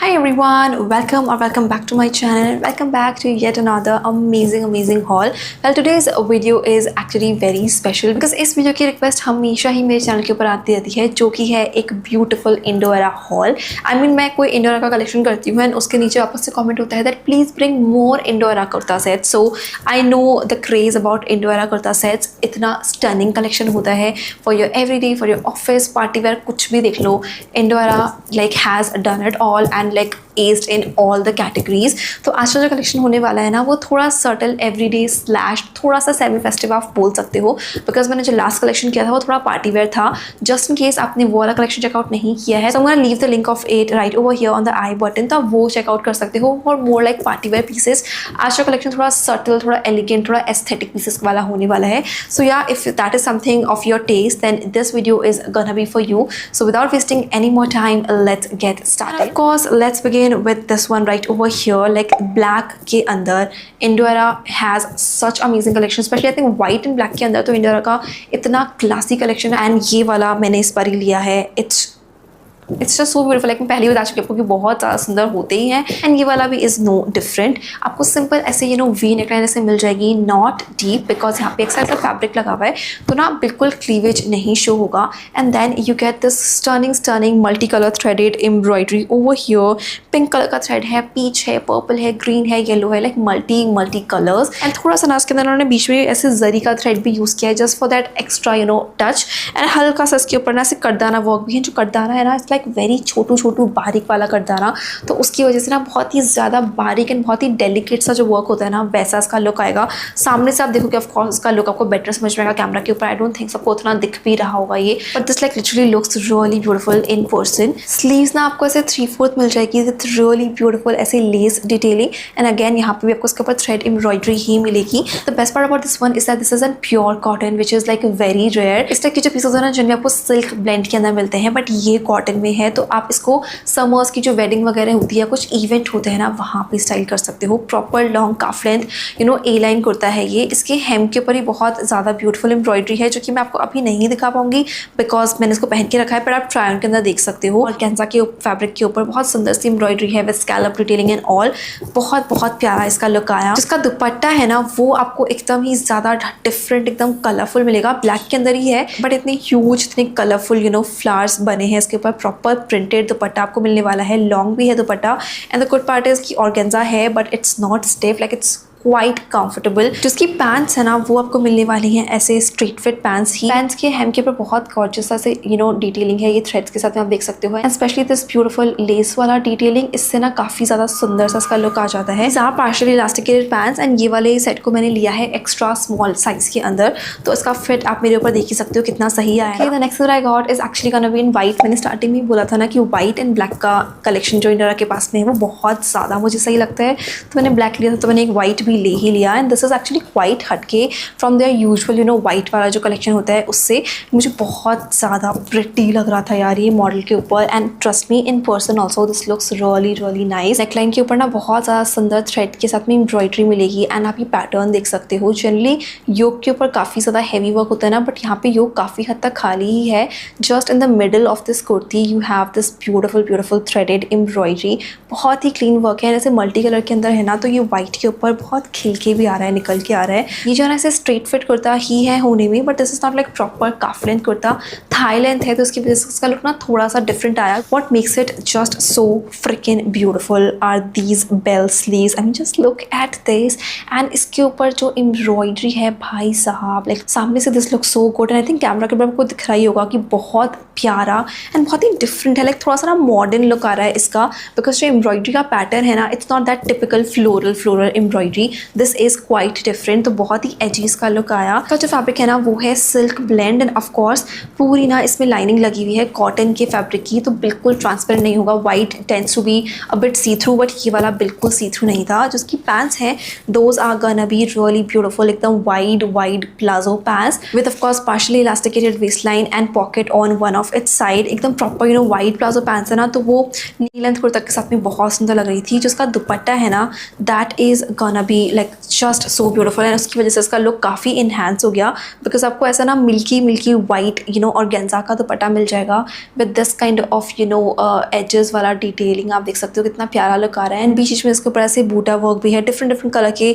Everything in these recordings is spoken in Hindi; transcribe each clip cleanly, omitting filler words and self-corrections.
Hi everyone, welcome or welcome back to my channel. Welcome back to yet another amazing haul. Well, today's video is actually very special because इस वीडियो की रिक्वेस्ट हमेशा ही मेरे चैनल के ऊपर आती रहती है, जो कि है एक ब्यूटीफुल इंडो एरा हॉल. मैं कोई इंडो एरा का कलेक्शन करती हूँ एंड उसके नीचे वापस से कमेंट होता है that please bring more Indo Era kurta sets. So I know the craze about Indo Era kurta sets. इतना स्टनिंग कलेक्शन होता है for your everyday, for your office, party wear, कुछ भी देख लो. Indo Era like has done it all and like aced in all the categories. तो आज का जो कलेक्शन होने वाला है ना, वो थोड़ा सर्टल एवरीडे स्लैश थोड़ा सा सेमी फेस्टिव आप बोल सकते हो, बिकॉज मैंने जो लास्ट कलेक्शन किया था वो थोड़ा पार्टी वेयर था. जस्ट इन केस आपने वो वाला कलेक्शन चेकआउट नहीं किया है, तो मैं leave the link of it right over here on the I button, तो आप वो चेकआउट कर सकते हो for more like party wear pieces. आज का कलेक्शन थोड़ा सर्टल, थोड़ा एलिगेंट, थोड़ा एस्थेटिक पीसेस वाला होने वाला है. सो या if that is something of your taste then this video is gonna be for you. So without wasting any more time let's get started. Of course let's begin with this one right over here, like black के अंदर Indo era has such amazing collection, especially I think white and black के अंदर तो इंडो एरा का इतना क्लासी कलेक्शन है. एंड ये वाला मैंने इस बार ही लिया है. It's just so beautiful. Like मैं पहले बता चुकी हूँ आपको कि बहुत ज़्यादा सुंदर होते ही हैं. एंड ये वाला भी इज़ नो डिफरेंट. आपको सिंपल ऐसे वी नेकलाइन ऐसे मिल जाएगी, नॉट डीप, बिकॉज यहाँ पे एक साइड का फैब्रिक लगा हुआ है तो ना बिल्कुल क्लीवेज नहीं शो होगा. And then you get this stunning multi colour threaded embroidery over here. Pink colour का थ्रेड है, पीच है, पर्पल है, ग्रीन है, येलो है, लाइक मल्टी कलर्स. एंड थोड़ा सा ना इसके अंदर उन्होंने बीच में ऐसे जरी का थ्रेड भी यूज़ किया है just for that extra touch. And हल्का सा इसके ऊपर ना ऐसे करदाना वर्क भी है. जो करदाना है ना इट्स लाइक वेरी छोटू बारीक वाला करदाना, तो उसकी वजह से ना बहुत ही ज़्यादा बारीक एंड बहुत ही डेलिकेट सा जो वर्क होता है ना, वैसा इसका लुक आएगा. सामने से आप देखोगे ऑफकोर्स इसका लुक आपको बेटर समझ में आएगा कैमरा के ऊपर. आई डोंट थिंक सबको उतना दिख भी रहा होगा ये, but this like literally looks really beautiful in person. Sleeves ना आपको ऐसे 3/4 मिल जाएगी विथ रियली ब्यूटीफुल ऐसे लेस डिटेलिंग. एंड अगेन यहाँ पे भी आपको इसके ऊपर थ्रेड एम्ब्रॉयडरी ही मिलेगी. The best part about this one is that this is an pure cotton which is like very rare. इस टाइप के जो पीसेस है ना जिनमें आपको सिल्क ब्लेंड के अंदर मिलते हैं, बट ये कॉटन में है, तो आप इसको समर्स की जो वेडिंग वगैरह होती है, कुछ इवेंट होते हैं ना, वहाँ पे स्टाइल कर सकते हो. प्रॉपर लॉन्ग काफ लेंथ ए लाइन कुर्ता है ये. इसके हेम के ऊपर ही बहुत ज़्यादा ब्यूटीफुल एम्ब्रॉयडरी है, जो कि मैं आपको अभी नहीं दिखा पाऊंगी बिकॉज मैंने इसको पहन के रखा है, पर आप ट्राई ऑन के अंदर देख सकते हो. और कैंसा के फैब्रिक के ऊपर बहुत सुंदर सी एम्ब्रॉयडरी है with scallop detailing and all. बहुत प्यारा इसका लुक आया. जिसका दुपट्टा है ना वो आपको एकदम ही ज़्यादा डिफरेंट, एकदम कलरफुल मिलेगा. ब्लैक के अंदर ही है, बट इतने ह्यूज, इतने कलरफुल फ्लावर्स बने हैं इसके ऊपर. प्रॉपर प्रिंटेड दुपट्टा आपको मिलने वाला है. लॉन्ग भी है दुपट्टा. And the good part is कि ऑर्गेन्जा है, but it's not stiff, like it's quite comfortable. जिसकी पैंट्स है ना वो आपको मिलने वाली हैं ऐसे स्ट्रेट फिट पैंट्स ही. पैंट्स के हेम के ऊपर बहुत गॉर्जियस से डिटेलिंग है ये थ्रेड्स के साथ में आप देख सकते हो. And specially this beautiful less वाला डिटेलिंग, इससे ना काफ़ी ज़्यादा सुंदर सा इसका लुक आ जाता है. आप पार्शियली इलास्टिकेटेड पैंट्स. एंड ये वाले सेट को मैंने लिया है एक्स्ट्रा स्मॉल साइज के अंदर, तो इसका फिट आप मेरे ऊपर देख ही सकते हो कितना सही आया है. The next I got is actually gonna be in white. मैंने स्टार्टिंग में बोला था ना कि वाइट एंड ब्लैक का कलेक्शन जो इंडोरा के पास में है वो बहुत ज़्यादा मुझे सही लगता है, तो मैंने ब्लैक लिया था, तो मैंने एक वाइट भी ले ही लिया. दिस इज एक्चुअली क्वाइट हटके फ्रॉम देयर यूजुअल वाइट वाला जो कलेक्शन होता है उससे. मुझे बहुत ज़्यादा प्रिटी लग रहा था यार ये मॉडल के ऊपर. And trust me in person also this looks really nice. Neckline के ऊपर ना बहुत ज़्यादा सुंदर थ्रेड के साथ में एम्ब्रॉयडरी मिलेगी. एंड आप ये पैटर्न देख सकते हो. जनरली योक के ऊपर काफ़ी ज़्यादा हैवी वर्क होता है ना, बट यहाँ पे योक काफ़ी हद तक खाली ही है. Just in the middle of this kurti you have this beautiful threaded embroidery. बहुत ही क्लीन वर्क है. ऐसे मल्टी कलर के अंदर है ना, तो ये वाइट के ऊपर बहुत खिल के भी आ रहा है, निकल के आ रहा है. ये जो है ना ऐसे स्ट्रेट फिट कुर्ता ही है होने में, but this is not like proper calf length kurta. Thigh length है, तो उसकी वजह से उसका लुक ना थोड़ा सा डिफरेंट आया. What makes it just so freaking beautiful are these bell sleeves. I mean just look at this. And इसके ऊपर जो एम्ब्रॉयडरी है भाई साहब, लाइक सामने से this look so good. And I think camera के ऊपर आपको दिख रहा ही होगा कि बहुत प्यारा एंड बहुत ही डिफरेंट है. लाइक थोड़ा सा ना मॉडर्न लुक आ रहा है इसका, बिकॉज जो एम्ब्रॉयडरी का पैटर्न है ना it's not that typical floral embroidery. This is quite different. तो बहुत ही एजी इसका लुक आया. तो जो फैब्रिक है ना वो है सिल्क ब्लेंड. एंड ऑफकोर्स पूरी ना इसमें लाइनिंग लगी हुई है कॉटन के फैब्रिक की, तो बिल्कुल ट्रांसपेरेंट नहीं होगा. White tends to be a bit see through, but ये वाला बिल्कुल सी थ्रू नहीं था. जिसकी पैंट्स हैं those are gonna be really beautiful. एकदम wide palazzo pants with of course partially elasticated waist line and pocket on one of its side. एकदम प्रॉपर वाइड प्लाजो पैंट्स है ना, तो वो नी लेंथ कुर्ता के साथ में बहुत सुंदर लग रही थी. जिसका दुपट्टा है ना that is gonna be like just so beautiful and उसकी वजह से इसका लुक काफ़ी इन्हांस हो गया बिकॉज आपको ऐसा ना मिल्की वाइट ऑर्गेन्जा का दुपट्टा मिल जाएगा with this kind of edges वाला डिटेलिंग। आप देख सकते हो कितना प्यारा लुक आ रहा है एंड बीच में इसके ऊपर ऐसे बूटा वर्क भी है, डिफरेंट कलर के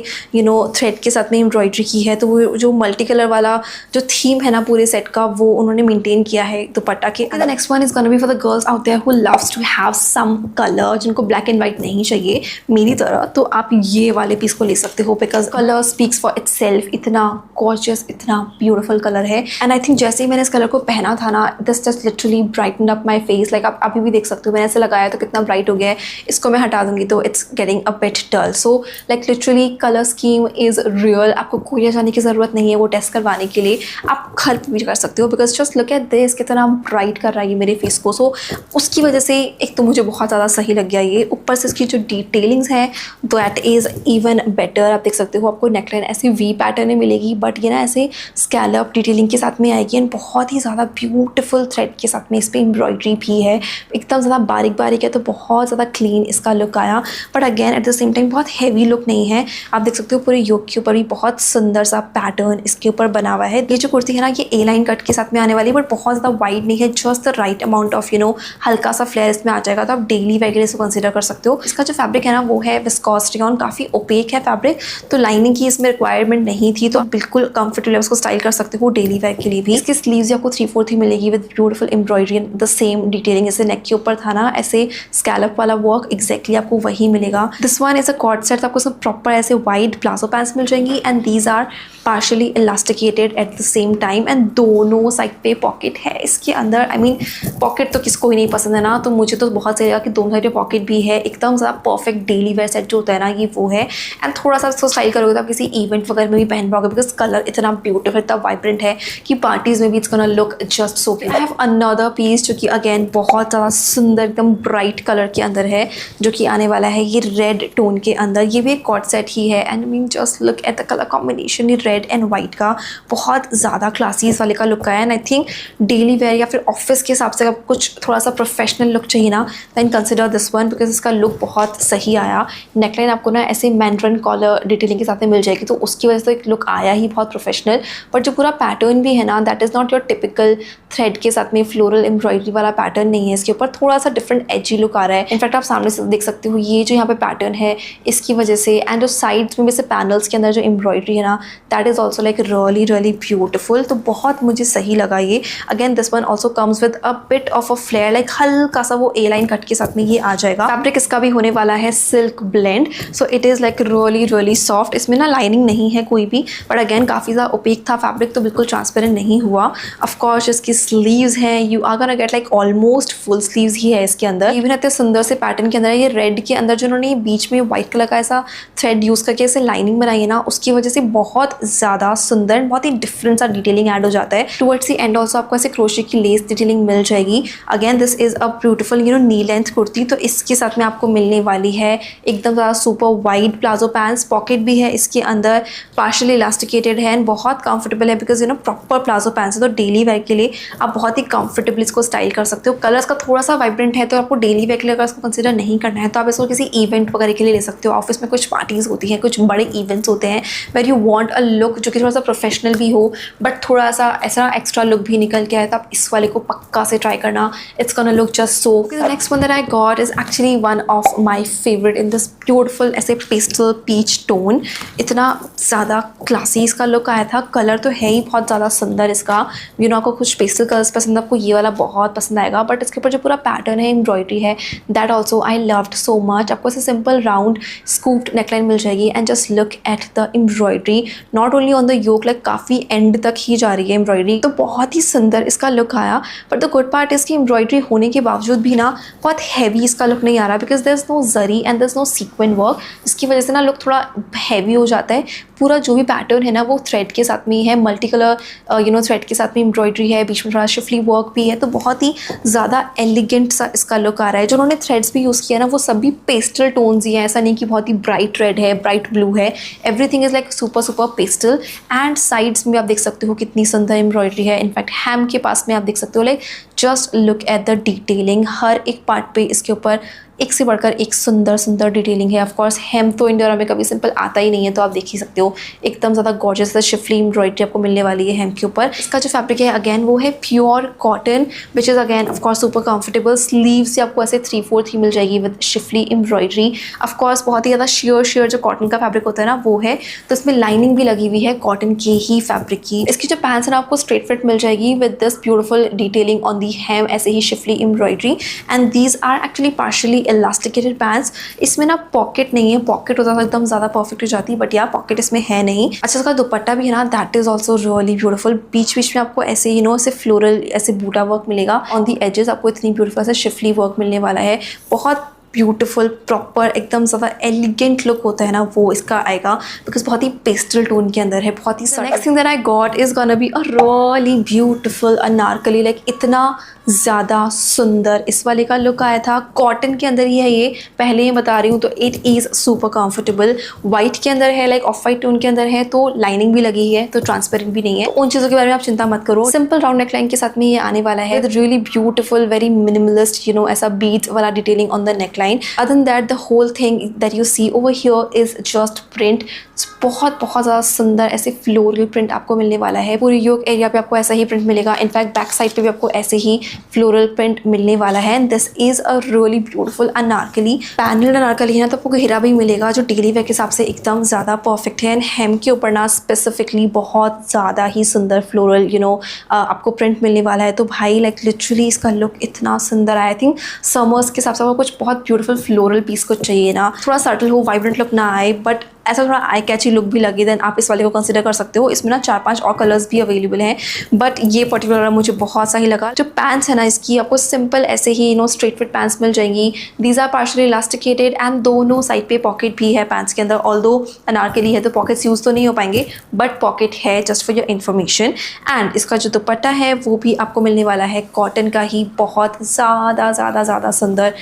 थ्रेड के साथ में एम्ब्रॉयडरी की है। तो वो जो मल्टी कलर वाला जो थीम है ना पूरे सेट का वो उन्होंने मेंटेन किया है दुपट्टा के। The next one is gonna be for the girls out there who loves to have some colour, जिनको ब्लैक एंड व्हाइट नहीं चाहिए मेरी तरह, तो आप ये वाले पीस को ले सकते हो because colour speaks for itself. इतना गॉर्जियस, इतना ब्यूटीफुल कलर है एंड आई थिंक जैसे ही मैंने इस कलर को पहना था ना this just literally brighten up my face. Like आप अभी भी देख सकते हो मैंने ऐसे लगाया तो कितना ब्राइट हो गया है। इसको मैं हटा दूंगी तो it's getting a bit dull. So like literally colour scheme is real. आपको कोरिया जाने की ज़रूरत नहीं है वो टेस्ट करवाने के लिए, आप घर पे भी कर सकते हो because just look at this कितना ब्राइट कर रहा है ये मेरे फेस को। सो उसकी वजह से एक तो मुझे बहुत ज़्यादा सही लग गया ये, ऊपर से इसकी जो डिटेलिंग्स है दैट इज़ इवन बेटर। आप देख सकते हो आपको नेकलाइन ऐसी वी पैटर्न में मिलेगी बट ये ना ऐसे स्कैलप डिटेलिंग के साथ में आएगी एंड बहुत ही ज़्यादा ब्यूटीफुल थ्रेड के साथ में इस पर एम्ब्रॉयडरी भी है, एकदम ज़्यादा बारीक है तो बहुत ज़्यादा क्लीन इसका लुक आया। But again eight the same time बहुत हैवी लुक नहीं है। आप देख सकते हो पूरे योक के ऊपर भी बहुत सुंदर सा पैटर्न इसके ऊपर बना हुआ है। ये जो कुर्ती है ना ये ए लाइन कट के साथ में आने वाली है बट बहुत ज़्यादा वाइड नहीं है, just the right amount of हल्का सा फ्लेयर इसमें आ जाएगा। तो आप डेली वेयर के लिए इसको कंसिडर कर सकते हो। इसका जो फैब्रिक है ना वो है विस्कोस रेयॉन, काफ़ी ओपेक है फैब्रिक, तो लाइनिंग की इसमें रिक्वायरमेंट नहीं थी, तो आप बिल्कुल कंफर्टेबल है उसको स्टाइल कर सकते हो डेली वेयर के लिए भी। इसकी स्लीव्स आपको 3/4 ही मिलेगी with beautiful embroidery the same detailing. जैसे नेक के ऊपर था ना ऐसे स्कैलप वाला वर्क एग्जैक्टली आपको वही मिलेगा। This one is a cord set, आपको सब प्रॉपर ऐसे वाइड प्लाजो पैंट्स मिल जाएंगी and these are partially elasticated at the same time and दोनों साइड पे पॉकेट है इसके अंदर। आई मीन पॉकेट तो किसको ही नहीं पसंद है ना, तो मुझे तो बहुत सही लगा कि दोनों साइड पे पॉकेट भी है। एकदम ज़्यादा परफेक्ट डेली वेयर सेट जो होता है ना ये वो है एंड थोड़ा सा इसको स्टाइल करोगे तो आप किसी इवेंट वगैरह में भी पहन पाओगे बिकॉज कलर इतना ब्यूटीफुल, इतना वाइब्रेंट है कि पार्टीज में भी it's gonna look just so. I have another piece जो कि अगेन बहुत ज़्यादा सुंदर एकदम ब्राइट कलर के अंदर है जो कि आने वाला है ये रेड टोन के अंदर। ये भी एक कॉर्ड सेट ही है and mean just look at the colour combination, ये रेड एंड वाइट का बहुत ज़्यादा क्लासीज वाले का लुक आया and I think daily wear या फिर ऑफिस के हिसाब से अगर कुछ थोड़ा सा प्रोफेशनल लुक चाहिए ना then consider this one because इसका लुक बहुत सही आया। नेकलाइन आपको ना ऐसे मैंड्रन कॉलर डिटेलिंग के साथ में मिल जाएगी तो उसकी वजह से एक लुक आया ही बहुत प्रोफेशनल, बट जो पूरा पैटर्न भी है ना that is not your typical thread के साथ में फ्लोरल एम्ब्रॉयडरी वाला पैटर्न नहीं है, इसके ऊपर थोड़ा सा डिफरेंट एजी लुक आ रहा है। इनफैक्ट आप सामने से देख सकते हो ये जो यहाँ पे पैटर्न है इसकी वजह से एंड जो साइड्स में भी से पैनल्स के अंदर जो एम्ब्रॉयडरी है ना that is also like really beautiful. तो बहुत मुझे सही लगा ये। Again this one also comes with a bit of a flare, like हल्का सा वो ए लाइन कट के साथ में ये आ जाएगा। फैब्रिक इसका भी होने वाला है silk blend, so it is like really soft. इसमें ना लाइनिंग नहीं है कोई भी बट अगेन काफ़ी ज़्यादा ओपेक था फैब्रिक तो बिल्कुल ट्रांसपेरेंट नहीं हुआ। ऑफकोर्स इसकी स्लीव्स हैं, you are gonna get like almost full sleeves ही है इसके अंदर। इवन इतने सुंदर से पैटर्न के अंदर है। ये रेड के अंदर जो उन्होंने बीच में व्हाइट कलर का ऐसा थ्रेड यूज़ करके ऐसे लाइनिंग बनाई है ना उसकी वजह से बहुत ज़्यादा सुंदर, बहुत ही डिफरेंट सा डिटेलिंग ऐड हो जाता है। टुवर्ड्स द एंड ऑल्सो आपको ऐसे क्रोशे की लेस डिटेलिंग मिल जाएगी। Again this is a beautiful knee length kurti, तो इसके साथ में आपको मिलने वाली है एकदम ज़्यादा super wide palazzo pants, pocket भी है इसके अंदर, पार्शली इलास्टिकेटेड है एंड बहुत कंफर्टेबल है बिकॉज प्रॉपर प्लाजो पैंट्स है तो डेली वेयर के लिए आप बहुत ही कंफर्टेबली इसको स्टाइल कर सकते हो। कलर्स का थोड़ा सा वाइब्रेंट है तो आपको डेली वेयर के लिए अगर इसको कंसिडर नहीं करना है तो आप इसको किसी इवेंट वगैरह के लिए ले सकते हो। ऑफिस में कुछ पार्टीज़ होती हैं, कुछ बड़े इवेंट्स होते हैं where you want a look जो कि थोड़ा सा प्रोफेशनल भी हो बट थोड़ा सा ऐसा एक्स्ट्रा लुक भी निकल के आए तो आप इस वाले को पक्का से ट्राई करना, it's gonna look just so. The next one that I got is actually one of my favourite in this beautiful ऐसे पेस्टल पीच टोन। इतना ज़्यादा क्लासी इसका लुक आया था, कलर तो है ही बहुत ज़्यादा सुंदर इसका। आपको कुछ पेस्टल कलर्स पसंद, आपको ये वाला बहुत पसंद आएगा बट इसके ऊपर जो पूरा पैटर्न है एम्ब्रॉयडरी है that also I loved so much. आपको ऐसे सिंपल राउंड स्कूप्ड नेकलाइन मिल जाएगी and just look at the embroidery not only on the yoke, like काफ़ी एंड तक ही जा रही है एम्ब्रॉयडरी, तो बहुत ही सुंदर इसका लुक आया। बट द गुड पार्ट इसकी एम्ब्रॉयडरी होने के बावजूद भी ना बहुत हैवी इसका लुक नहीं आ रहा because there is no zari and there is no sequin work, जिसकी वजह से ना लुक थोड़ा हैवी हो जाता है। पूरा जो भी पैटर्न है ना वो थ्रेड के साथ में ही है, मल्टी कलर थ्रेड के साथ में एम्ब्रॉयडरी है, बीच में थोड़ा शिफली वर्क भी है, तो बहुत ही ज़्यादा एलिगेंट सा इसका लुक आ रहा है। जो उन्होंने थ्रेड्स भी यूज़ किया ना वो सभी पेस्टल टोन्स ही हैं, ऐसा नहीं कि बहुत ही ब्राइट रेड है, ब्राइट ब्लू है, everything is like super pastel. And sides में आप देख सकते हो कितनी सुंदर एम्ब्रॉयडरी है। इनफैक्ट हैम के पास में आप देख सकते हो like just look at the detailing, हर एक पार्ट पे इसके ऊपर एक से बढ़कर एक सुंदर सुंदर डिटेलिंग है। ऑफ कोर्स हेम तो इंडिया में कभी सिंपल आता ही नहीं है, तो आप देख ही सकते हो एकदम ज़्यादा गॉर्जियस सा शिफली एम्ब्रॉयडरी आपको मिलने वाली है हेम के ऊपर। इसका जो फैब्रिक है अगेन वो है pure cotton which is again of course super comfortable. Sleeves से आपको ऐसे 3/4 ही मिल जाएगी with Schiffli embroidery. Of course बहुत ही ज़्यादा शेयर जो कॉटन का फैब्रिक होता है ना वो है, तो इसमें लाइनिंग भी लगी हुई है कॉटन की ही फैब्रिक की। इसकी जो पैंट्स है ना आपको स्ट्रेट फिट मिल जाएगी with this beautiful detailing on the hem, ऐसे ही schiffli embroidery. And these are actually partially elasticated. इसमें ना पॉकेट नहीं है, पॉकेट होता तो एकदम ज़्यादा परफेक्ट हो जाती, बट यार पॉकेट इसमें है नहीं। अच्छा इसका दुपट्टा भी है ना, that is also really beautiful. बीच बीच में आपको ऐसे ऐसे फ्लोरल ऐसे बूटा वर्क मिलेगा ऑन दी एजेस, आपको इतनी ब्यूटीफुल ऐसे शिफली वर्क मिलने वाला है। बहुत ब्यूटीफुल प्रॉपर एकदम ज़्यादा एलिगेंट लुक होता है ना वो इसका आएगा, बिकॉज बहुत ही पेस्टल टोन के अंदर है, बहुत ही। Next thing that I got is gonna be a really beautiful anarkali, like इतना ज़्यादा सुंदर इस वाले का लुक आया था। कॉटन के अंदर ही है ये, पहले ही बता रही हूँ, तो it is super comfortable. White के अंदर है, लाइक ऑफ वाइट टोन के अंदर है, तो लाइनिंग भी लगी है, तो ट्रांसपेरेंट भी नहीं है। तो उन चीज़ों के बारे में आप चिंता मत करो। सिंपल राउंड नेक लाइन के साथ में ये आने वाला है, रियली ब्यूटीफुल वेरी मिनिमलिस्ट ऐसा बीट वाला detailing on the neck line. Other than that the whole thing that you see over here is just print. बहुत ज़्यादा सुंदर ऐसे फ्लोरल प्रिंट आपको मिलने वाला है। पूरी योक एरिया पे आपको ऐसा ही प्रिंट मिलेगा, इनफैक्ट बैक साइड पे भी आपको ऐसे ही फ्लोरल प्रिंट मिलने वाला है। This is a really beautiful Anarkali. Panel Anarkali है ना, तो आपको घेरा भी मिलेगा जो डेली वेयर के हिसाब से एकदम ज़्यादा परफेक्ट है। एंड हेम के ऊपर ना स्पेसिफिकली बहुत ज़्यादा ही सुंदर फ्लोरल आपको प्रिंट मिलने वाला है। तो भाई लाइक लिटरली इसका लुक इतना सुंदर है। आई थिंक समर्स के हिसाब से आपको कुछ बहुत ब्यूटीफुल फ्लोरल पीस कुछ चाहिए ना, थोड़ा सटल हो, वाइब्रेंट लुक ना आए, बट ऐसा थोड़ा आई कैची लुक भी लगे, देन आप इस वाले को कंसिडर कर सकते हो। इसमें ना 4-5 और कलर्स भी अवेलेबल हैं, बट ये पर्टिकुलर मुझे बहुत सही लगा। जो पैंट्स है ना इसकी आपको सिंपल ऐसे ही स्ट्रेट फिट पैंट्स मिल जाएंगी। These are partially elasticated and दोनों साइड पे पॉकेट भी है पैंट्स के अंदर। ऑल्दो अनारकली है तो पॉकेट्स यूज़ तो नहीं हो पाएंगे, बट पॉकेट है, just for your information. And इसका जो दुपट्टा है वो भी आपको मिलने वाला है कॉटन का ही, बहुत ज़्यादा सुंदर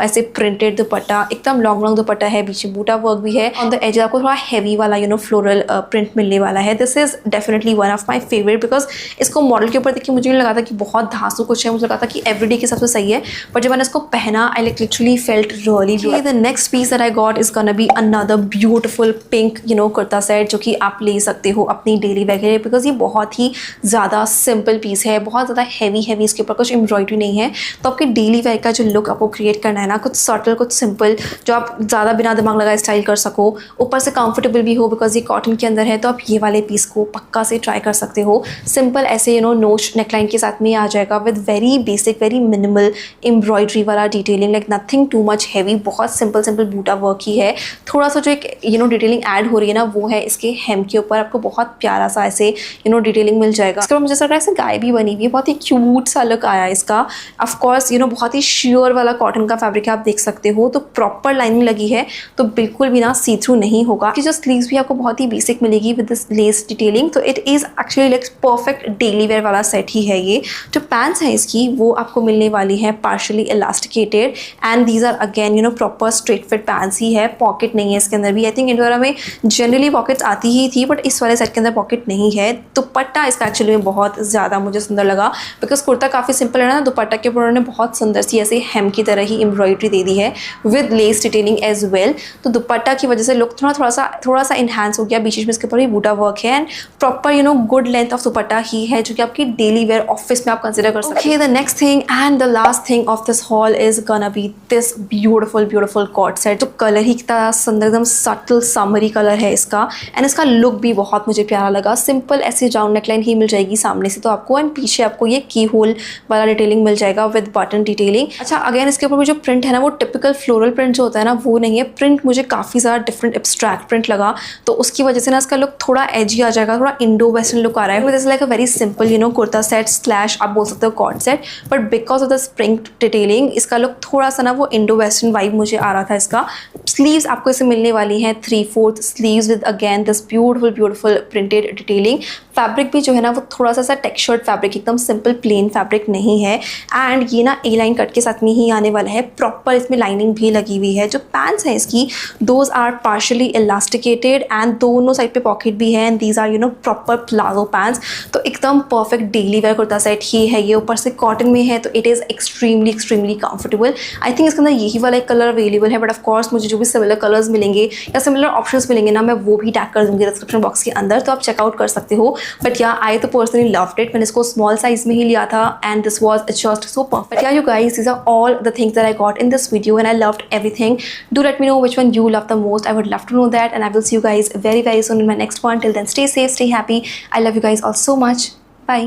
ऐसे प्रिंटेड दुपट्टा, एकदम लॉन्ग दुपट्टा है, बीच में बूटा वर्क भी है। ऑन द एज आपको थोड़ा हैवी वाला फ्लोरल प्रिंट मिलने वाला है। This is definitely one of my favourite, because इसको मॉडल के ऊपर देखिए मुझे नहीं लगा था कि बहुत धांसू कुछ है, मुझे लगा था कि एवरीडे के सबसे सही है, बट जब मैंने इसको पहना I like literally felt really beautiful. The next piece that I got is gonna be another beautiful pink kurta set, जो कि आप ले सकते हो अपनी डेली वेयर के लिए, बिकॉज ये बहुत ही ज़्यादा सिंपल पीस है, बहुत ज़्यादा हैवी इसके ऊपर कुछ एम्ब्रॉयडरी नहीं है। तो आपके डेली वेयर का जो लुक आपको क्रिएट करना है ना, कुछ सटल कुछ सिंपल, जो आप ज़्यादा बिना दिमाग लगाए स्टाइल कर सको, ऊपर से कंफर्टेबल भी हो, बिकॉज ये कॉटन के अंदर है, तो आप ये वाले पीस को पक्का से ट्राई कर सकते हो। सिंपल ऐसे नोच नेकलाइन के साथ में आ जाएगा with very basic very minimal embroidery वाला detailing, like nothing too much heavy, बहुत सिंपल बूटा वर्क ही है। थोड़ा सा जो एक डिटेलिंग ऐड हो रही है ना वो है इसके हेम के ऊपर, आपको बहुत प्यारा सा ऐसे डिटेलिंग मिल जाएगा। इसके बाद मुझे ऐसा लग रहा है ऐसे गाय भी बनी हुई है, बहुत ही क्यूट सा लुक आया इसका। ऑफकोर्स बहुत ही श्योर वाला कॉटन का फैब्रिक है, आप देख सकते हो, तो प्रॉपर लाइनिंग लगी है, तो बिल्कुल भी ना सी थ्रू नहीं होगा। कि जो स्लीव्स भी आपको बहुत ही बेसिक मिलेगी विद दिस लेस डिटेलिंग, तो it is actually like perfect daily where वाला सेट ही है ये। जो पैंट्स है इसकी वो आपको मिलने वाली है partially elasticated and these are again proper straight fit pants ही है, पॉकेट नहीं है इसके अंदर भी। आई थिंक इंडोरा में जनरली पॉकेट्स आती ही थी, बट इस वाले सेट के अंदर पॉकेट नहीं है। दुपट्टा इसका एक्चुअली में बहुत ज़्यादा मुझे सुंदर लगा, बिकॉज कुर्ता काफ़ी सिंपल है ना, दुपट्टा के ऊपर उन्होंने बहुत सुंदर सी ऐसे हेम की तरह ही एम्ब्रॉयडरी दे दी है with lace detailing as well. तो दुपट्टा की वजह से लुक थोड़ा सा इन्हांस हो गया, बीच में इसके ऊपर भी बूटा वर्क है and proper good length of dupatta ही है, जो कि आपकी डेली वेयर ऑफिस में आप कंसिडर कर सकते हैं। The next thing and the last thing of this haul is gonna be this beautiful cord set. जो कलर ही कितना सुंदर, एकदम सटल समरी कलर है इसका, एंड इसका लुक भी बहुत मुझे प्यारा लगा। सिंपल ऐसी राउंड नेकलाइन ही मिल जाएगी सामने से तो आपको, एंड पीछे आपको ये की होल वाला डिटेलिंग मिल जाएगा विद बटन डिटेलिंग। अच्छा अगेन इसके ऊपर जो प्रिंट है ना, वो टिपिकल फ्लोरल प्रिंट जो होता है ना वो नहीं है, प्रिंट मुझे काफ़ी ज़्यादा डिफरेंट एब्स्ट्रैक्ट प्रिंट लगा, तो उसकी वजह से ना इसका लुक थोड़ा एजी आ जाएगा, थोड़ा इंडो वेस्टर्न लुक आ रहा है। This like a very simple kurta set slash आप बोल सकते हो cot set, but because of the spring detailing इसका लुक थोड़ा सा ना वो इंडो वेस्टर्न वाइब मुझे आ रहा था इसका। स्लीव्स आपको इसे मिलने वाली हैं 3/4 sleeves with again this beautiful printed detailing. Fabric भी जो है ना वो थोड़ा सा टेक्सचर्ड फैब्रिक, एकदम सिंपल प्लेन फैब्रिक नहीं है। एंड ये ना ए लाइन कट के साथ में ही आने वाला है, प्रॉपर इसमें लाइनिंग भी लगी हुई है। जो पैंट्स है इसकी, those are partially elasticated and दोनों साइड पे पॉकेट भी है and these are proper palazzo pants. तो एकदम perfect daily wear kurta set ही है ये। ऊपर से कॉटन में है तो it is extremely comfortable. I think इसके अंदर यही वाला एक कलर अवेलेबल है, बट ऑफ कोर्स मुझे जो भी सिमिलर कलर्स मिलेंगे या सिमिलर ऑप्शंस मिलेंगे ना, मैं वो भी टैग कर दूंगी डिस्क्रिप्शन बॉक्स के अंदर, तो आप चेकआउट कर सकते हो। बट या आई तो पर्सनली लव्ड इट। मैंने इसको स्मॉल साइज में ही लिया था and this was just so perfect. Yeah you guys, these are all the things that I got in this video and I loved everything. Do let me know which one you love the most. I would love to know that, and I will see you guys very soon in my next one. Till then, stay safe, stay happy. I love you guys all so much. Bye.